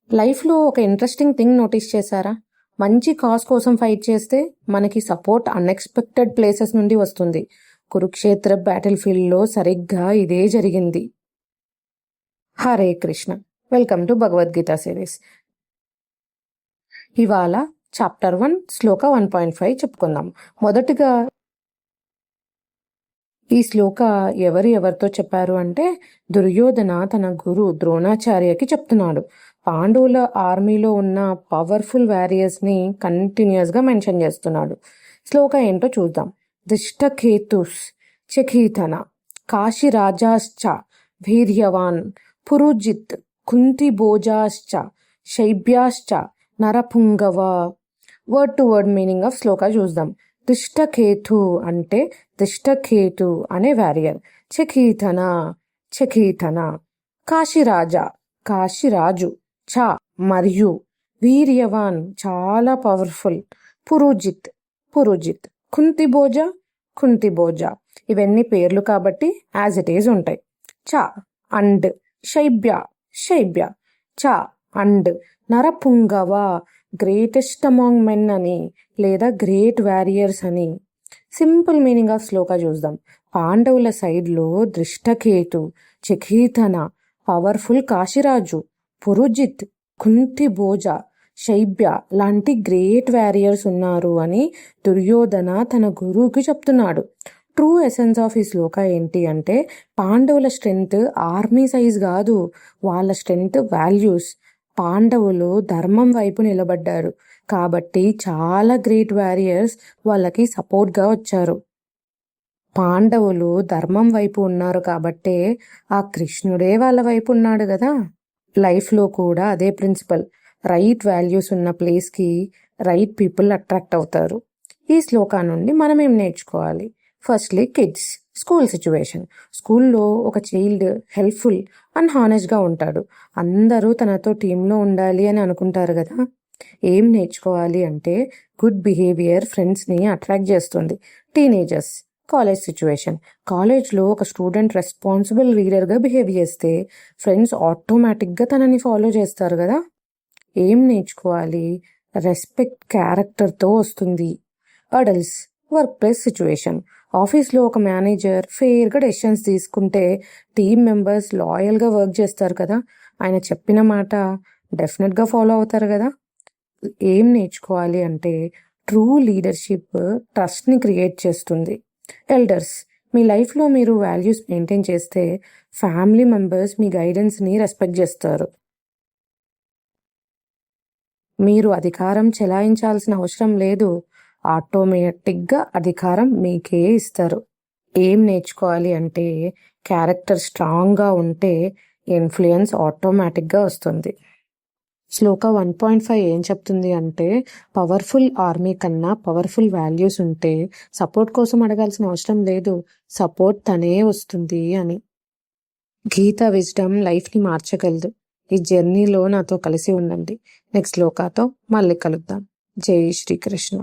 లైఫ్లో ఒక interesting thing notice చేశారా? మంచి కాజ్ కోసం ఫైట్ చేస్తే మనకి సపోర్ట్ అన్ఎక్స్పెక్టెడ్ ప్లేసెస్ నుండి వస్తుంది. కురుక్షేత్ర బ్యాటిల్ ఫీల్డ్లో సరిగ్గా ఇదే జరిగింది. Hare Krishna. Welcome to Bhagavad Gita series. ఇవాళ చాప్టర్ 1 శ్లోక 1.5 చెప్పుకుందాం. మొదటిగా ఈ శ్లోక ఎవరితో చెప్పారు అంటే దుర్యోధన తన గురు ద్రోణాచార్యకి చెప్తున్నాడు. పాండవుల ఆర్మీలో ఉన్న పవర్ఫుల్ వారియర్స్ని కంటిన్యూస్గా మెన్షన్ చేస్తున్నాడు. శ్లోక ఏంటో చూద్దాం. దిష్టకేతుస్ చఖీతన కాశీరాజాశ్చ వీర్యవాన్ పురుజిత్ కుంతిభోజాశ్చ శైబ్యాశ్చ నరపుంగవ. Word to word meaning of shloka చూద్దాం. దిష్టకేతు అంటే దిష్టకేతు అనే వారియర్. చఖీతన కాశీరాజు చ మరియు వీర్యవాన్ చాలా పవర్ఫుల్, పురుజిత్ కుంతిభోజ ఇవన్నీ పేర్లు కాబట్టి యాజ్ ఇట్ ఈజ్ ఉంటాయి. చ అండ్ శైబ్య చ అండ్ నరపుంగవ గ్రేటెస్ట్ అమాంగ్ మెన్ అని లేదా గ్రేట్ వారియర్స్ అని. సింపుల్ మీనింగ్ ఆఫ్ శ్లోక చూద్దాం. పాండవుల సైడ్లో దృష్టకేతు, చఖీతన పవర్ఫుల్ కాశీరాజు, పురుజిత్, కుంతిభోజ, శైబ్య లాంటి గ్రేట్ వారియర్స్ ఉన్నారు అని దుర్యోధన తన గురువుకి చెప్తున్నాడు. ట్రూ ఎసెన్స్ ఆఫ్ ఈ శ్లోక ఏంటి అంటే పాండవుల స్ట్రెంగ్త్ ఆర్మీ సైజ్ కాదు, వాళ్ళ స్ట్రెంగ్త్ వాల్యూస్. పాండవులు ధర్మం వైపు నిలబడ్డారు కాబట్టి చాలా గ్రేట్ వారియర్స్ వాళ్ళకి సపోర్ట్గా వచ్చారు. పాండవులు ధర్మం వైపు ఉన్నారు కాబట్టే ఆ కృష్ణుడే వాళ్ళ వైపు ఉన్నాడు కదా. లైఫ్లో కూడా అదే ప్రిన్సిపల్. రైట్ వాల్యూస్ ఉన్న ప్లేస్కి రైట్ పీపుల్ అట్రాక్ట్ అవుతారు. ఈ శ్లోకా నుండి మనం ఏం నేర్చుకోవాలి? Firstly kids school situation. స్కూల్లో ఒక చైల్డ్ హెల్ప్ఫుల్ అండ్ హానెస్ట్గా ఉంటాడు. అందరూ తనతో టీంలో ఉండాలి అని అనుకుంటారు కదా. ఏం నేర్చుకోవాలి అంటే గుడ్ బిహేవియర్ ఫ్రెండ్స్ని అట్రాక్ట్ చేస్తుంది. Teenagers college situation. కాలేజ్లో ఒక స్టూడెంట్ రెస్పాన్సిబుల్ లీడర్గా బిహేవ్ చేస్తే ఫ్రెండ్స్ ఆటోమేటిక్గా తనని ఫాలో చేస్తారు కదా. ఏం నేర్చుకోవాలి? రెస్పెక్ట్ క్యారెక్టర్తో వస్తుంది. Adults work place situation. ఆఫీస్లో ఒక మేనేజర్ ఫెయిర్గా డెసిషన్స్ తీసుకుంటే టీమ్ మెంబర్స్ లాయల్గా వర్క్ చేస్తారు కదా. ఆయన చెప్పిన మాట డెఫినెట్గా ఫాలో అవుతారు కదా. ఏం నేర్చుకోవాలి అంటే ట్రూ లీడర్షిప్ ట్రస్ట్ని క్రియేట్ చేస్తుంది. ఎల్డర్స్, మీ లైఫ్లో మీరు వాల్యూస్ మెయింటైన్ చేస్తే ఫ్యామిలీ మెంబర్స్ మీ గైడెన్స్ని రెస్పెక్ట్ చేస్తారు. మీరు అధికారం చెలాయించాల్సిన అవసరం లేదు, ఆటోమేటిక్గా అధికారం మీకే ఇస్తారు. ఏం నేర్చుకోవాలి అంటే క్యారెక్టర్ స్ట్రాంగ్గా ఉంటే ఇన్ఫ్లుయెన్స్ ఆటోమేటిక్గా వస్తుంది. శ్లోక 1.5 ఏం చెప్తుంది అంటే పవర్ఫుల్ ఆర్మీ కన్నా పవర్ఫుల్ వాల్యూస్ ఉంటే సపోర్ట్ కోసం అడగాల్సిన అవసరం లేదు, సపోర్ట్ తనే వస్తుంది అని. గీత విజ్డమ్ లైఫ్ని మార్చగలదు. ఈ జర్నీలో నాతో కలిసి ఉండండి. నెక్స్ట్ శ్లోకాతో మళ్ళీ కలుద్దాం. జై శ్రీకృష్ణ.